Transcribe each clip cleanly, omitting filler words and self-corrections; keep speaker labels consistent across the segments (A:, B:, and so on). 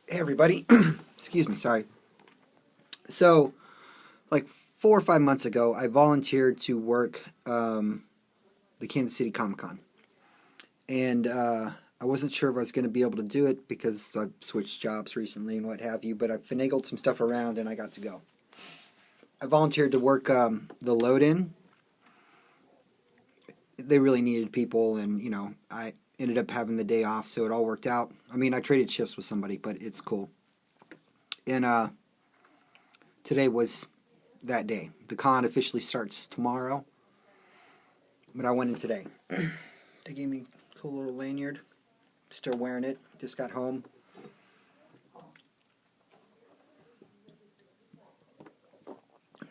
A: Hey everybody, excuse me, sorry. So, like 4 or 5 months ago, I volunteered to work the Kansas City Comic Con, and I wasn't sure if I was going to be able to do it because I've switched jobs recently and what have you. But I finagled some stuff around and I got to go. I volunteered to work the load-in. They really needed people, and I ended up having the day off, so it all worked out. I mean, I traded shifts with somebody, but it's cool. And today was that day. The con officially starts tomorrow, but I went in today. They gave me a cool little lanyard. Still wearing it. Just got home.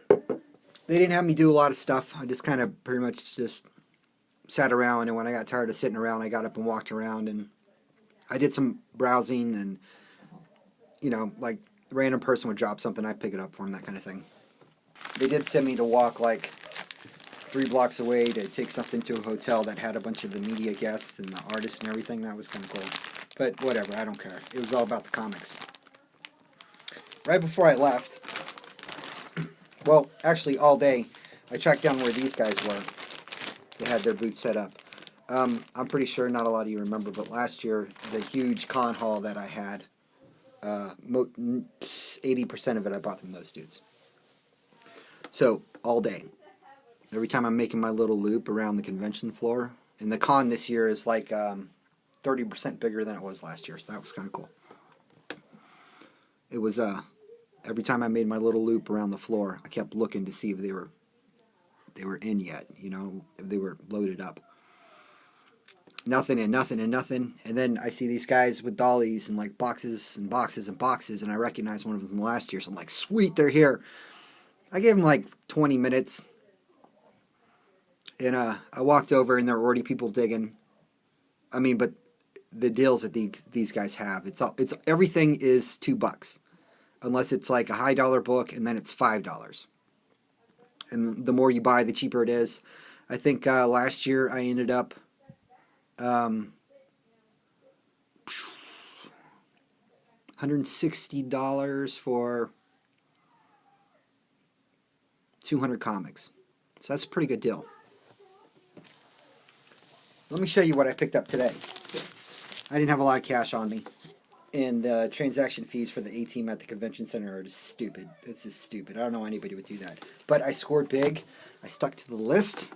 A: They didn't have me do a lot of stuff. I just kind of pretty much just sat around, and when I got tired of sitting around, I got up and walked around, and I did some browsing, and like a random person would drop something, I'd pick it up for them, that kind of thing. They did send me to walk like 3 blocks away to take something to a hotel that had a bunch of the media guests and the artists and everything. That was kind of cool. But whatever, I don't care. It was all about the comics. Right before I left, well, actually all day, I tracked down where these guys were. They had their booth set up. I'm pretty sure not a lot of you remember, but last year, the huge con hall that I had, 80% of it I bought from those dudes. So, all day. Every time I'm making my little loop around the convention floor, and the con this year is like 30% bigger than it was last year, so that was kind of cool. It was every time I made my little loop around the floor, I kept looking to see if they were in yet, if they were loaded up. Nothing and nothing and nothing, and then I see these guys with dollies and like boxes and boxes and boxes, and I recognize one of them from last year, so I'm like, sweet, they're here. I gave them like 20 minutes. And I walked over, and there were already people digging. I mean, but the deals that these guys have, it's everything is $2, unless it's like a high dollar book, and then it's $5. And the more you buy, the cheaper it is. I think last year I ended up $160 for 200 comics. So that's a pretty good deal. Let me show you what I picked up today. I didn't have a lot of cash on me. And the transaction fees for the A-team at the convention center are just stupid. It's just stupid. I don't know why anybody would do that. But I scored big. I stuck to the list.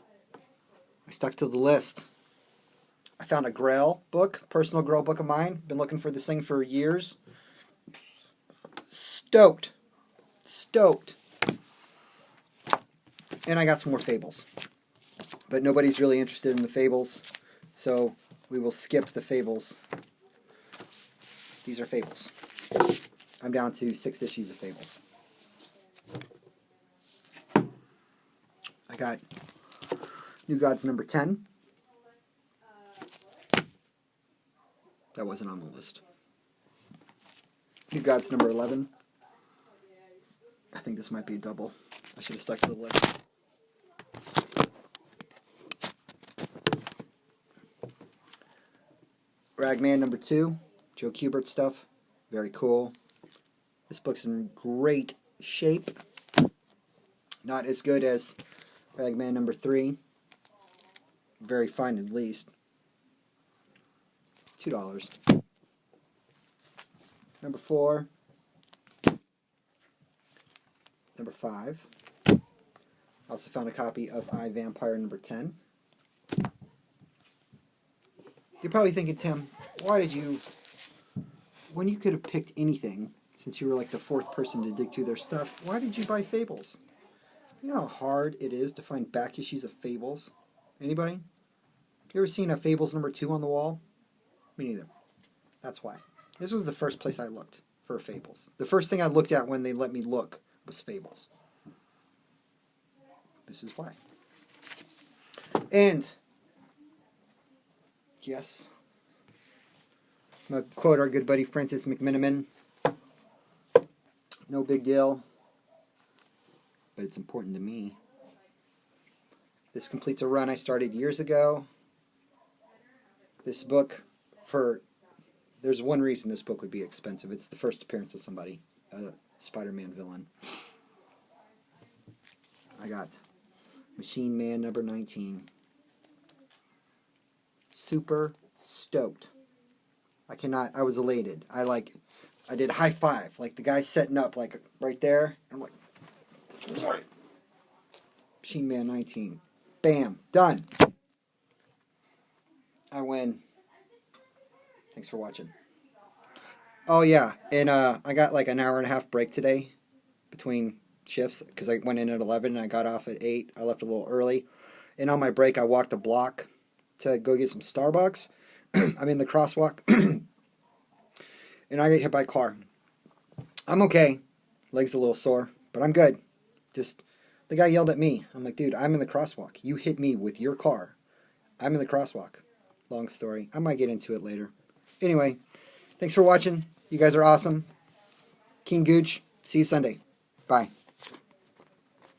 A: I found a Grail book, personal Grail book of mine. Been looking for this thing for years. Stoked. And I got some more Fables. But nobody's really interested in the Fables, so we will skip the Fables. These are Fables. I'm down to 6 issues of Fables. I got New Gods number 10. That wasn't on the list. New Gods number 11. I think this might be a double. I should have stuck to the list. Ragman number 2. Joe Kubert stuff. Very cool. This book's in great shape. Not as good as Ragman number 3. Very fine at least. $2. Number 4. Number 5. I also found a copy of I, Vampire number 10. You're probably thinking, Tim, why did you, when you could have picked anything, since you were like the 4th person to dig through their stuff, why did you buy Fables? You know how hard it is to find back issues of Fables? Anybody? You ever seen a Fables number 2 on the wall? Me neither. That's why. This was the first place I looked for Fables. The first thing I looked at when they let me look was Fables. This is why. And yes, I'm going to quote our good buddy Francis McMiniman. No big deal, but it's important to me. This completes a run I started years ago. This book, for there's one reason this book would be expensive. It's the first appearance of somebody, a Spider-Man villain. I got Machine Man number 19. Super stoked. I was elated. I did high five. Like the guy setting up like right there. I'm like, Machine Man 19. Bam. Done. I win. Thanks for watching. Oh yeah, and I got like an hour and a half break today between shifts because I went in at 11 and I got off at 8. I left a little early. And on my break, I walked a block to go get some Starbucks. I'm in the crosswalk. And I get hit by a car. I'm okay. Legs a little sore, but I'm good. Just, the guy yelled at me. I'm like, dude, I'm in the crosswalk. You hit me with your car. I'm in the crosswalk. Long story. I might get into it later. Anyway, thanks for watching. You guys are awesome. King Gooch. See you Sunday. Bye.